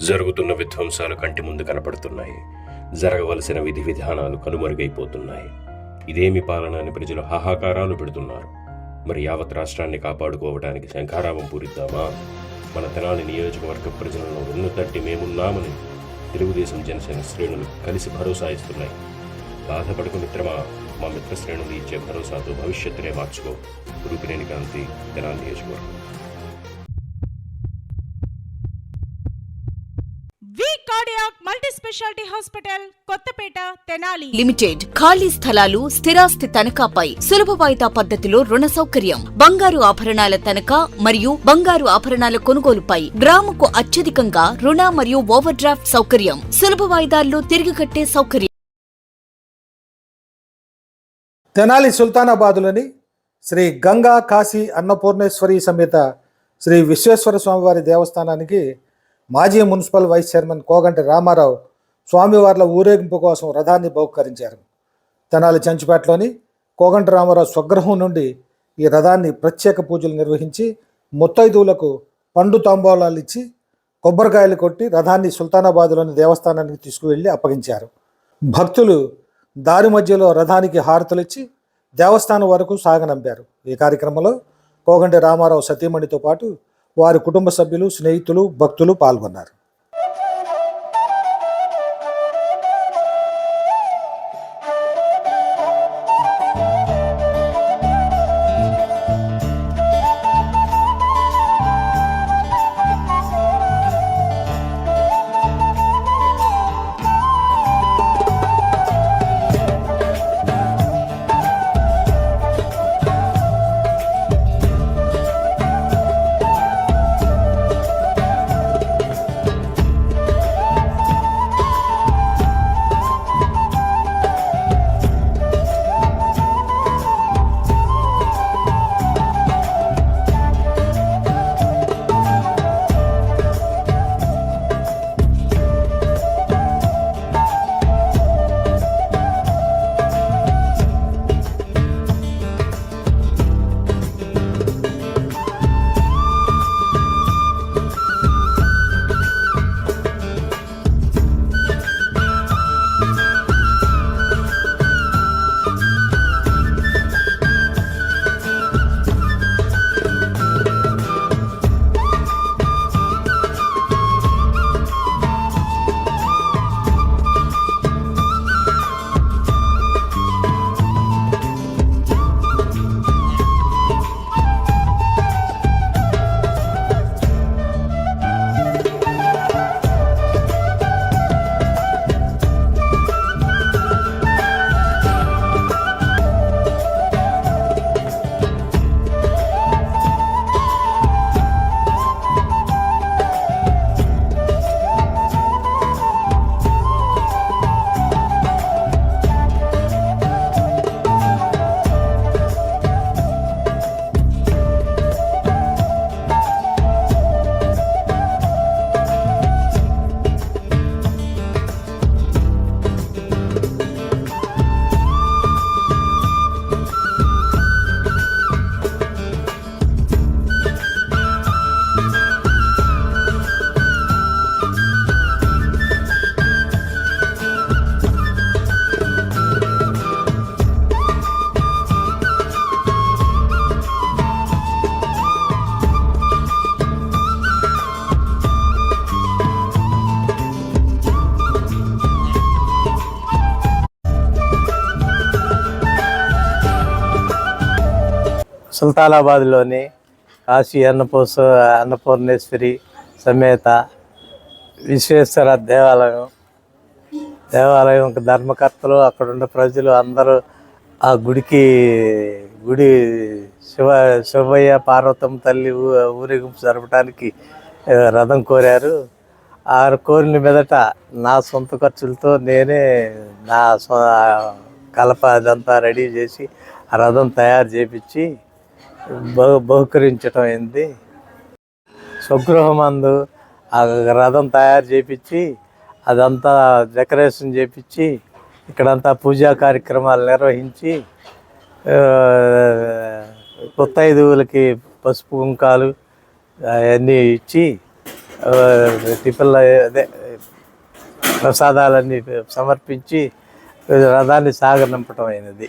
జరుగుతున్న విధ్వంసాలు కంటి ముందు కనపడుతున్నాయి. జరగవలసిన విధి విధానాలు కనుమరుగైపోతున్నాయి. ఇదేమి పాలన అని ప్రజలు హాహాకారాలు పెడుతున్నారు. మరి యావత్ రాష్ట్రాన్ని కాపాడుకోవడానికి శంఖారావం పూరిద్దామా? మన తెనాలి నియోజకవర్గ ప్రజలను వెన్నుతట్టి మేమున్నామని తెలుగుదేశం జనసేన శ్రేణులు కలిసి భరోసా ఇస్తున్నాయి. బాధపడకు మిత్రమా, మా మిత్ర శ్రేణులు ఇచ్చే భరోసాతో భవిష్యత్తునే మార్చుకో. రూపినేని కాంతి, తెనాలి నియోజకవర్గం. Multi specialty hospital Kothapeta Tenali limited. ఖాళీ స్థలాలు స్థిరాస్తి తనఖాపై సులభ వాయిదా పద్ధతిలో రుణ సౌకర్యం. బంగారు ఆభరణాల తనఖా మరియు బంగారు ఆభరణాల కొనుగోలుపై గ్రాముకు అత్యధికంగా రుణ మరియు ఓవర్ డ్రాఫ్ట్ సౌకర్యం. సులభ వాయిదాల్లో తిరిగి కట్టే సౌకర్యం. తెనాలి సుల్తానాబాదులోని శ్రీ గంగా కాశీ అన్నపూర్ణేశ్వరి సమేత శ్రీ విశ్వేశ్వర స్వామివారి దేవస్థానానికి మాజీ municipal vice chairman Koganti Ramarao స్వామివార్ల ఊరేగింపు కోసం రథాన్ని బహుకరించారు. తెనాలి చెంచుపేటలోని కోగంటి రామారావు స్వగృహం నుండి ఈ రథాన్ని ప్రత్యేక పూజలు నిర్వహించి ముత్తైదువులకు పండు తాంబూలాలు ఇచ్చి కొబ్బరికాయలు కొట్టి రథాన్ని సుల్తానాబాద్లోని దేవస్థానానికి తీసుకువెళ్ళి అప్పగించారు. భక్తులు దారి మధ్యలో రథానికి హారతులిచ్చి దేవస్థానం వరకు సాగనంపారు. ఈ కార్యక్రమంలో కోగంటి రామారావు సతీమణితో పాటు వారి కుటుంబ సభ్యులు, స్నేహితులు, భక్తులు పాల్గొన్నారు. సుల్తానాబాద్లోని కాశీ అన్నపూర్ణేశ్వరి సమేత విశ్వేశ్వర దేవాలయం ధర్మకర్తలు, అక్కడున్న ప్రజలు అందరూ ఆ గుడి శివయ్య పార్వతమ్మ తల్లి ఊరేగింపు జరపడానికి రథం కోరారు. ఆ కోరిన మీదట నా సొంత ఖర్చులతో నేనే నా కలప అదంతా రెడీ చేసి ఆ రథం తయారు చేపించి బహుకరించడం అయింది. స్వగృహమందు ఆ రథం తయారు చేపించి అదంతా డెకరేషన్ చేపించి ఇక్కడంతా పూజా కార్యక్రమాలు నిర్వహించి ముత్తైదువులకి పసుపు కుంకాలు అవన్నీ ఇచ్చి టిఫిన్ల అదే ప్రసాదాలన్నీ సమర్పించి రథాన్ని సాగనంపటం అయినది.